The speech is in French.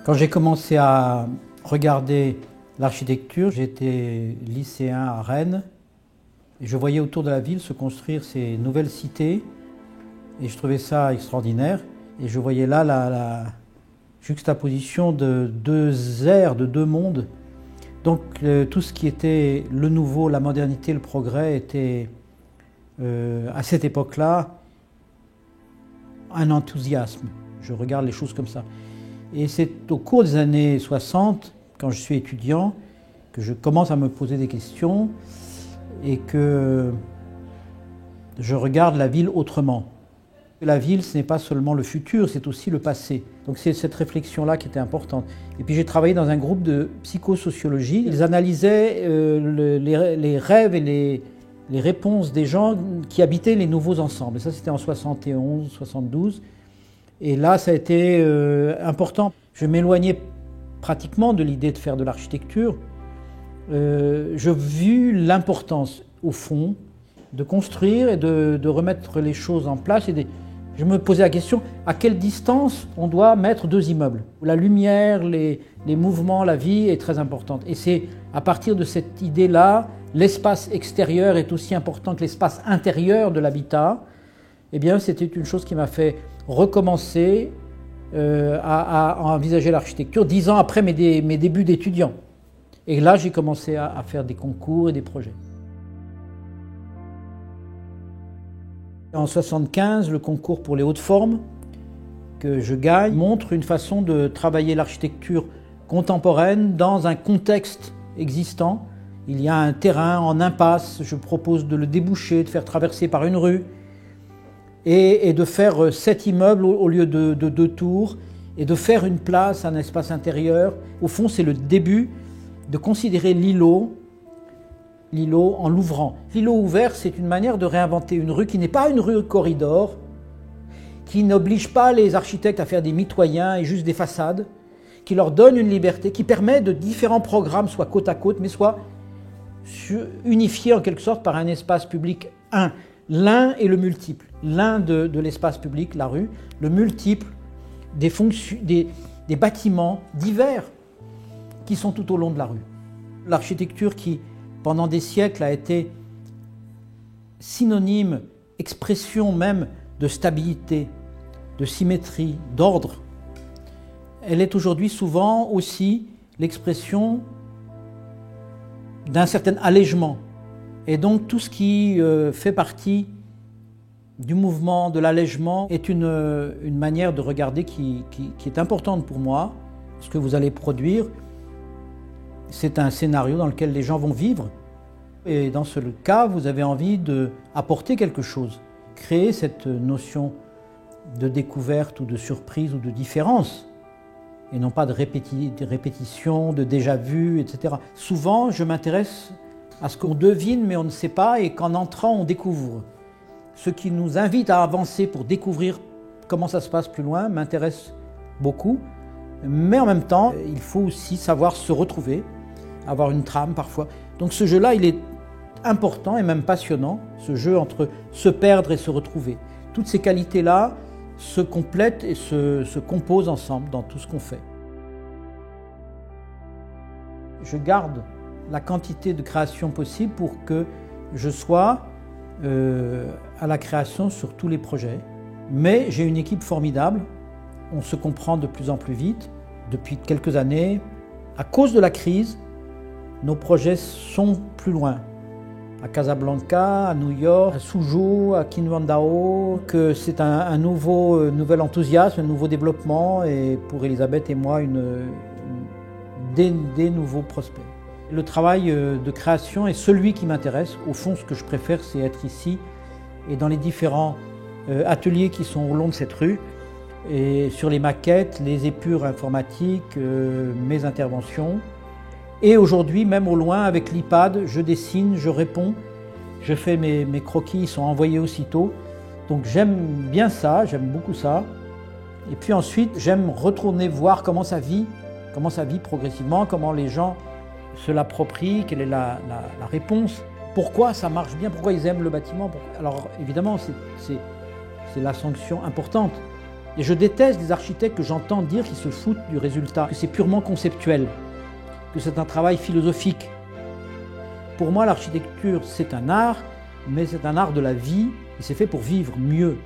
Quand j'ai commencé à regarder l'architecture, j'étais lycéen à Rennes et je voyais autour de la ville se construire ces nouvelles cités et je trouvais ça extraordinaire. Et je voyais là la juxtaposition de deux ères, de deux mondes. Donc tout ce qui était le nouveau, la modernité, le progrès était à cette époque-là un enthousiasme. Je regarde les choses comme ça. Et c'est au cours des années 60, quand je suis étudiant, que je commence à me poser des questions et que je regarde la ville autrement. La ville, ce n'est pas seulement le futur, c'est aussi le passé. Donc c'est cette réflexion-là qui était importante. Et puis j'ai travaillé dans un groupe de psychosociologie. Ils analysaient les rêves et les réponses des gens qui habitaient les nouveaux ensembles. Et ça, c'était en 71, 72. Et là, ça a été important. Je m'éloignais pratiquement de l'idée de faire de l'architecture. J'ai vu l'importance, au fond, de construire et de remettre les choses en place. Je me posais la question, à quelle distance on doit mettre deux immeubles? La lumière, les mouvements, la vie est très importante. Et c'est à partir de cette idée-là, l'espace extérieur est aussi important que l'espace intérieur de l'habitat. Eh bien, c'était une chose qui m'a fait recommencer à envisager l'architecture 10 ans après mes débuts d'étudiant. Et là, j'ai commencé à faire des concours et des projets. En 1975, le concours pour les hautes formes que je gagne montre une façon de travailler l'architecture contemporaine dans un contexte existant. Il y a un terrain en impasse, je propose de le déboucher, de faire traverser par une rue et de faire 7 immeubles au lieu de 2 tours et de faire une place, un espace intérieur. Au fond, c'est le début de considérer l'îlot en l'ouvrant. L'îlot ouvert, c'est une manière de réinventer une rue qui n'est pas une rue corridor, qui n'oblige pas les architectes à faire des mitoyens et juste des façades, qui leur donne une liberté, qui permet de différents programmes, soit côte à côte, mais soit unifiés en quelque sorte par un espace public. L'un et le multiple. L'un de l'espace public, la rue, le multiple des bâtiments divers qui sont tout au long de la rue. L'architecture qui, pendant des siècles, a été synonyme, expression même de stabilité, de symétrie, d'ordre, elle est aujourd'hui souvent aussi l'expression d'un certain allègement. Et donc tout ce qui fait partie du mouvement, de l'allègement, est une manière de regarder qui est importante pour moi. Ce que vous allez produire, c'est un scénario dans lequel les gens vont vivre. Et dans ce cas, vous avez envie d'apporter quelque chose, créer cette notion de découverte ou de surprise ou de différence, et non pas de répétition, de déjà-vu, etc. Souvent, je m'intéresse à ce qu'on devine, mais on ne sait pas, et qu'en entrant, on découvre. Ce qui nous invite à avancer pour découvrir comment ça se passe plus loin m'intéresse beaucoup, mais en même temps, il faut aussi savoir se retrouver, avoir une trame parfois. Donc ce jeu-là, il est important et même passionnant, ce jeu entre se perdre et se retrouver. Toutes ces qualités-là se complètent et se composent ensemble dans tout ce qu'on fait. Je garde la quantité de création possible pour que je sois à la création sur tous les projets. Mais j'ai une équipe formidable, on se comprend de plus en plus vite. Depuis quelques années, à cause de la crise, nos projets sont plus loin. À Casablanca, à New York, à Suzhou, à Qinhuangdao, que c'est un nouvel enthousiasme, un nouveau développement, et pour Elisabeth et moi, des nouveaux prospects. Le travail de création est celui qui m'intéresse. Au fond, ce que je préfère, c'est être ici et dans les différents ateliers qui sont au long de cette rue, et sur les maquettes, les épures informatiques, mes interventions. Et aujourd'hui, même au loin, avec l'iPad, je dessine, je réponds, je fais mes croquis, ils sont envoyés aussitôt. Donc j'aime bien ça, j'aime beaucoup ça. Et puis ensuite, j'aime retourner voir comment ça vit progressivement, comment les gens se l'approprient, quelle est la réponse, pourquoi ça marche bien, pourquoi ils aiment le bâtiment. Alors évidemment, c'est la sanction importante. Et je déteste les architectes que j'entends dire qu'ils se foutent du résultat, que c'est purement conceptuel, que c'est un travail philosophique. Pour moi, l'architecture, c'est un art, mais c'est un art de la vie, et c'est fait pour vivre mieux.